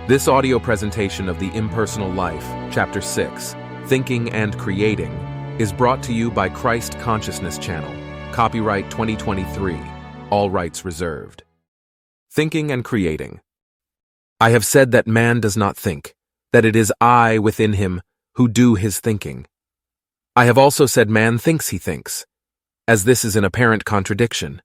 This audio presentation of the Impersonal Life, Chapter 6, Thinking and Creating, is brought to you by Christ Consciousness Channel. Copyright 2023. All rights reserved. Thinking and Creating. I have said that man does not think, that it is I within him who do his thinking. I have also said man thinks he thinks. As this is an apparent contradiction,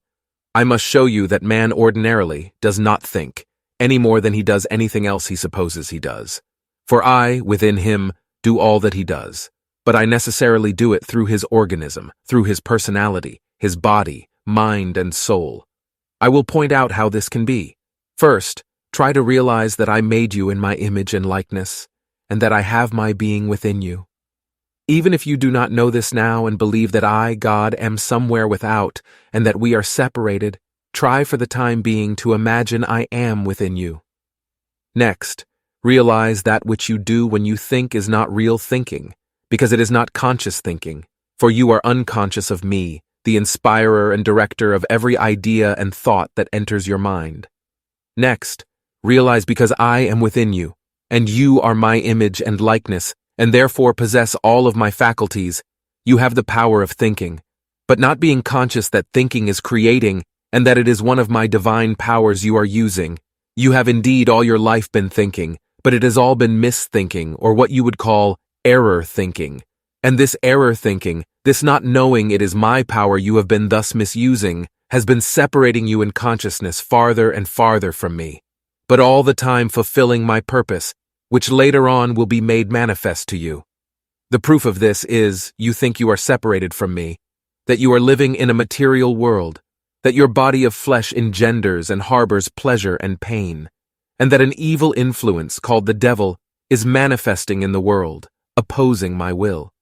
I must show you that man ordinarily does not think, any more than he does anything else he supposes he does. For I, within him, do all that he does, but I necessarily do it through his organism, through his personality, his body, mind, and soul. I will point out how this can be. First, try to realize that I made you in my image and likeness, and that I have my being within you. Even if you do not know this now and believe that I, God, am somewhere without, and that we are separated, try for the time being to imagine I am within you. Next, realize that which you do when you think is not real thinking, because it is not conscious thinking, for you are unconscious of me, the inspirer and director of every idea and thought that enters your mind. Next, realize because I am within you, and you are my image and likeness, and therefore possess all of my faculties, you have the power of thinking, but not being conscious that thinking is creating, and that it is one of my divine powers you are using. You have indeed all your life been thinking, but it has all been misthinking, or what you would call error thinking. And this error thinking, this not knowing it is my power you have been thus misusing, has been separating you in consciousness farther and farther from me, but all the time fulfilling my purpose, which later on will be made manifest to you. The proof of this is, you think you are separated from me, that you are living in a material world, that your body of flesh engenders and harbors pleasure and pain, and that an evil influence called the devil is manifesting in the world, opposing my will.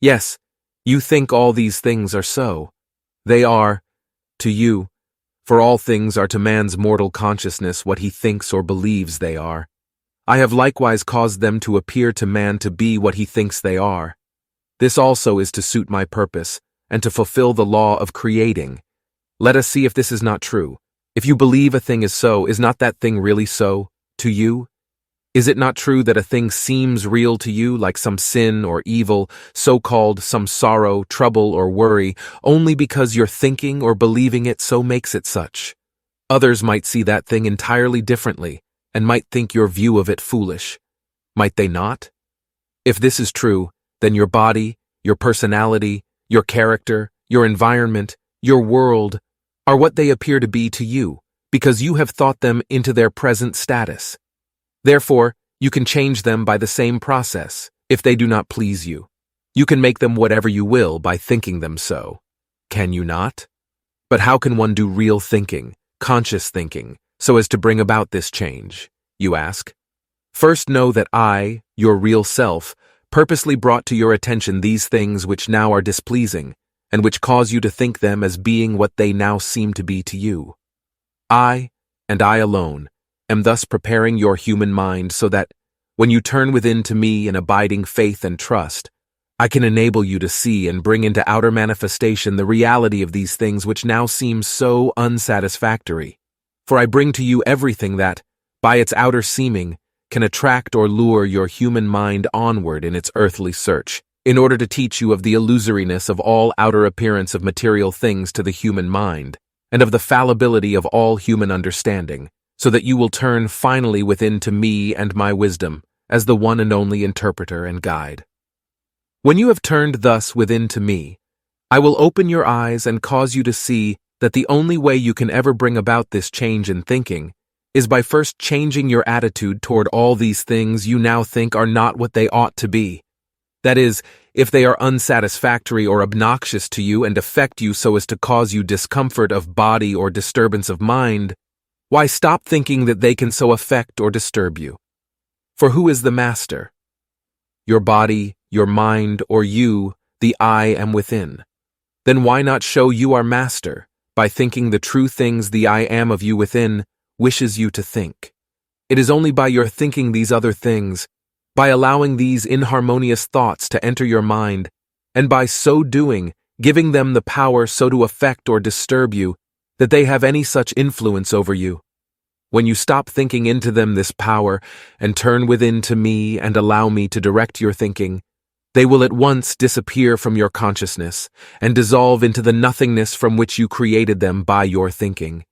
Yes, you think all these things are so. They are, to you, for all things are to man's mortal consciousness what he thinks or believes they are. I have likewise caused them to appear to man to be what he thinks they are. This also is to suit my purpose, and to fulfill the law of creating. Let us see if this is not true. If you believe a thing is so, is not that thing really so, to you? Is it not true that a thing seems real to you, like some sin or evil, so-called some sorrow, trouble, or worry, only because your thinking or believing it so makes it such? Others might see that thing entirely differently, and might think your view of it foolish. Might they not? If this is true, then your body, your personality, your character, your environment, your world, are what they appear to be to you, because you have thought them into their present status. Therefore, you can change them by the same process, if they do not please you. You can make them whatever you will by thinking them so. Can you not? But how can one do real thinking, conscious thinking, so as to bring about this change, you ask? First know that I, your real self, purposely brought to your attention these things which now are displeasing, and which cause you to think them as being what they now seem to be to you. I, and I alone, am thus preparing your human mind so that, when you turn within to me in abiding faith and trust, I can enable you to see and bring into outer manifestation the reality of these things which now seem so unsatisfactory. For I bring to you everything that, by its outer seeming, can attract or lure your human mind onward in its earthly search, in order to teach you of the illusoriness of all outer appearance of material things to the human mind, and of the fallibility of all human understanding, so that you will turn finally within to me and my wisdom, as the one and only interpreter and guide. When you have turned thus within to me, I will open your eyes and cause you to see that the only way you can ever bring about this change in thinking is by first changing your attitude toward all these things you now think are not what they ought to be. That is, if they are unsatisfactory or obnoxious to you and affect you so as to cause you discomfort of body or disturbance of mind, why stop thinking that they can so affect or disturb you? For who is the master? Your body, your mind, or you, the I am within. Then why not show you are master, by thinking the true things the I am of you within wishes you to think? It is only by your thinking these other things, by allowing these inharmonious thoughts to enter your mind, and by so doing, giving them the power so to affect or disturb you, that they have any such influence over you. When you stop thinking into them this power and turn within to me and allow me to direct your thinking, they will at once disappear from your consciousness and dissolve into the nothingness from which you created them by your thinking.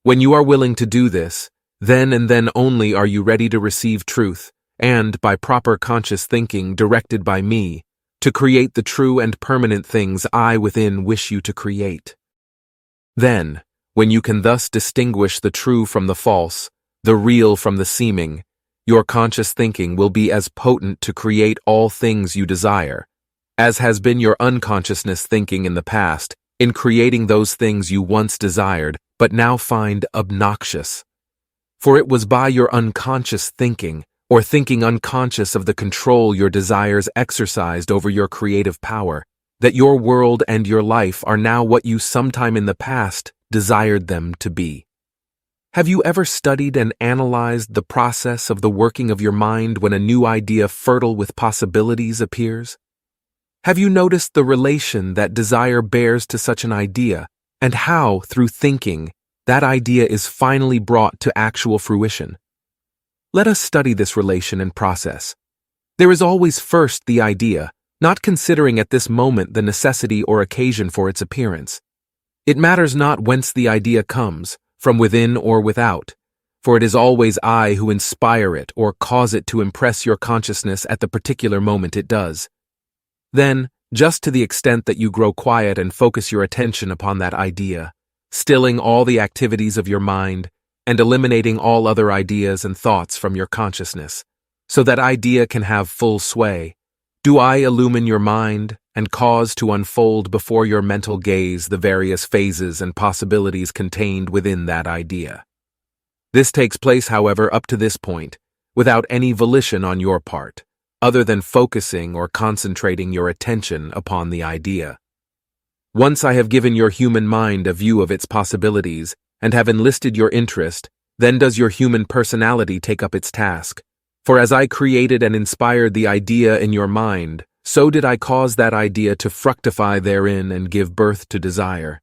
When you are willing to do this, then and then only are you ready to receive truth and, by proper conscious thinking directed by me, to create the true and permanent things I within wish you to create. Then, when you can thus distinguish the true from the false, the real from the seeming, your conscious thinking will be as potent to create all things you desire, as has been your unconsciousness thinking in the past, in creating those things you once desired, but now find obnoxious. For it was by your unconscious thinking, or thinking unconscious of the control your desires exercised over your creative power, that your world and your life are now what you sometime in the past desired them to be. Have you ever studied and analyzed the process of the working of your mind when a new idea fertile with possibilities appears? Have you noticed the relation that desire bears to such an idea, and how, through thinking, that idea is finally brought to actual fruition? Let us study this relation and process. There is always first the idea, not considering at this moment the necessity or occasion for its appearance. It matters not whence the idea comes, from within or without, for it is always I who inspire it or cause it to impress your consciousness at the particular moment it does. Then, just to the extent that you grow quiet and focus your attention upon that idea, stilling all the activities of your mind and eliminating all other ideas and thoughts from your consciousness, so that idea can have full sway, do I illumine your mind and cause to unfold before your mental gaze the various phases and possibilities contained within that idea. This takes place, however, up to this point, without any volition on your part, other than focusing or concentrating your attention upon the idea. Once I have given your human mind a view of its possibilities and have enlisted your interest, then does your human personality take up its task. For as I created and inspired the idea in your mind, so did I cause that idea to fructify therein and give birth to desire.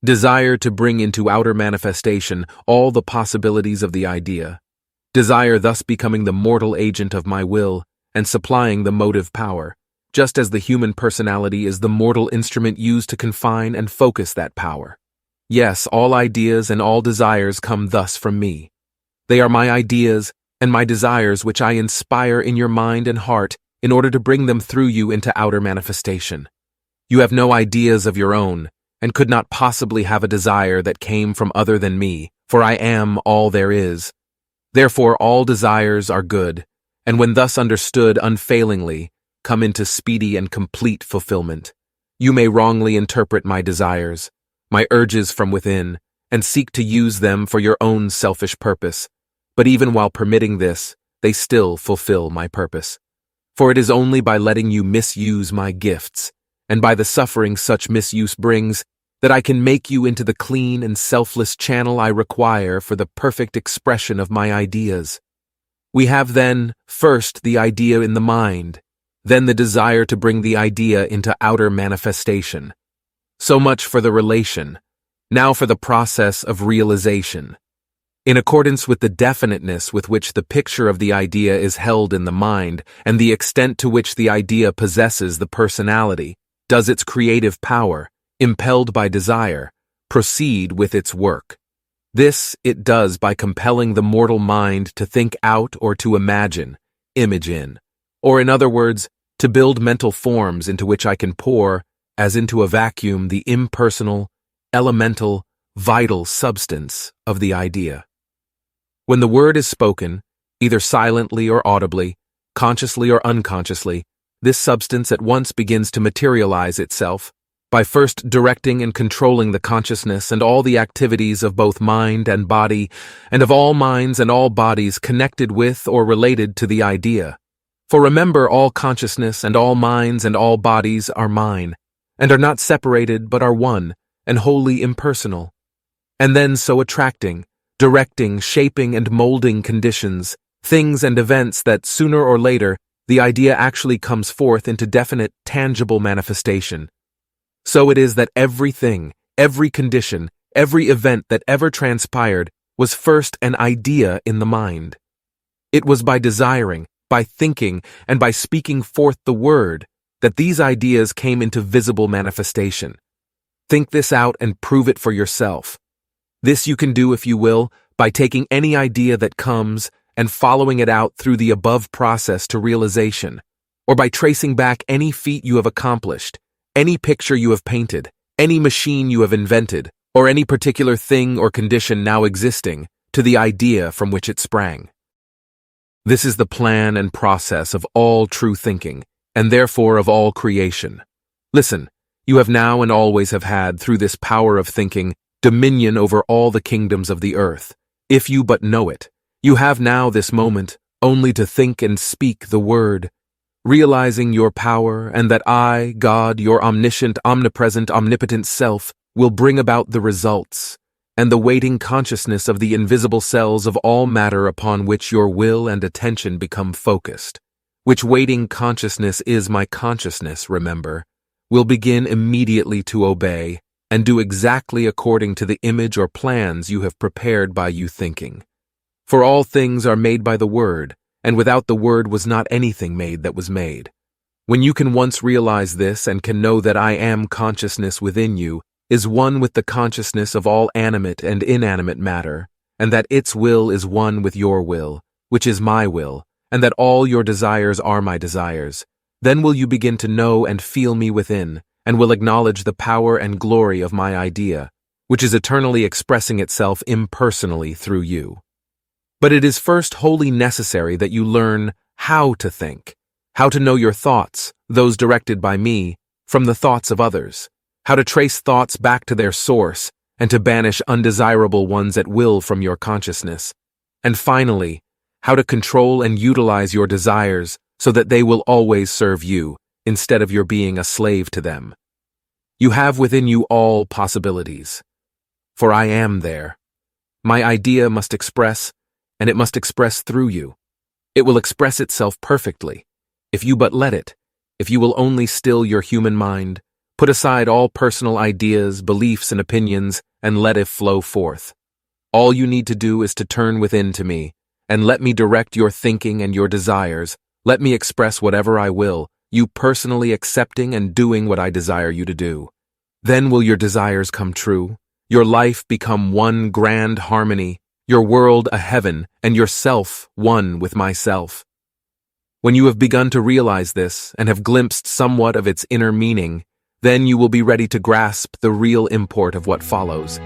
Desire to bring into outer manifestation all the possibilities of the idea. Desire thus becoming the mortal agent of my will and supplying the motive power, just as the human personality is the mortal instrument used to confine and focus that power. Yes, all ideas and all desires come thus from me. They are my ideas and my desires which I inspire in your mind and heart in order to bring them through you into outer manifestation. You have no ideas of your own, and could not possibly have a desire that came from other than me, for I am all there is. Therefore all desires are good, and when thus understood unfailingly, come into speedy and complete fulfillment. You may wrongly interpret my desires, my urges from within, and seek to use them for your own selfish purpose, but even while permitting this, they still fulfill my purpose. For it is only by letting you misuse my gifts, and by the suffering such misuse brings, that I can make you into the clean and selfless channel I require for the perfect expression of my ideas. We have then, first the idea in the mind, then the desire to bring the idea into outer manifestation. So much for the relation, now for the process of realization. In accordance with the definiteness with which the picture of the idea is held in the mind and the extent to which the idea possesses the personality, does its creative power, impelled by desire, proceed with its work. This it does by compelling the mortal mind to think out or to imagine, image in, or in other words, to build mental forms into which I can pour, as into a vacuum, the impersonal, elemental, vital substance of the idea. When the word is spoken, either silently or audibly, consciously or unconsciously, this substance at once begins to materialize itself, by first directing and controlling the consciousness and all the activities of both mind and body, and of all minds and all bodies connected with or related to the idea. For remember, all consciousness and all minds and all bodies are mine, and are not separated but are one, and wholly impersonal. And then so attracting, directing, shaping, and molding conditions, things and events that sooner or later the idea actually comes forth into definite, tangible manifestation. So it is that everything, every condition, every event that ever transpired was first an idea in the mind. It was by desiring, by thinking, and by speaking forth the word that these ideas came into visible manifestation. Think this out and prove it for yourself. This you can do, if you will, by taking any idea that comes and following it out through the above process to realization, or by tracing back any feat you have accomplished, any picture you have painted, any machine you have invented, or any particular thing or condition now existing, to the idea from which it sprang. This is the plan and process of all true thinking, and therefore of all creation. Listen, you have now and always have had, through this power of thinking, dominion over all the kingdoms of the earth. If you but know it, you have now this moment only to think and speak the word, realizing your power, and that I, God, your omniscient, omnipresent, omnipotent self, will bring about the results, and the waiting consciousness of the invisible cells of all matter upon which your will and attention become focused, which waiting consciousness is my consciousness, remember, will begin immediately to obey, and do exactly according to the image or plans you have prepared by you thinking. For all things are made by the Word, and without the Word was not anything made that was made. When you can once realize this and can know that I am consciousness within you, is one with the consciousness of all animate and inanimate matter, and that its will is one with your will, which is my will, and that all your desires are my desires, then will you begin to know and feel me within, and will acknowledge the power and glory of my idea, which is eternally expressing itself impersonally through you. But it is first wholly necessary that you learn how to think, how to know your thoughts, those directed by me, from the thoughts of others, how to trace thoughts back to their source, and to banish undesirable ones at will from your consciousness, and finally, how to control and utilize your desires so that they will always serve you, instead of your being a slave to them. You have within you all possibilities, for I am there. My idea must express, and it must express through you. It will express itself perfectly, if you but let it, if you will only still your human mind, put aside all personal ideas, beliefs, and opinions, and let it flow forth. All you need to do is to turn within to me, and let me direct your thinking and your desires. Let me express whatever I will, you personally accepting and doing what I desire you to do. Then will your desires come true, your life become one grand harmony, your world a heaven, and yourself one with myself. When you have begun to realize this, and have glimpsed somewhat of its inner meaning, then you will be ready to grasp the real import of what follows,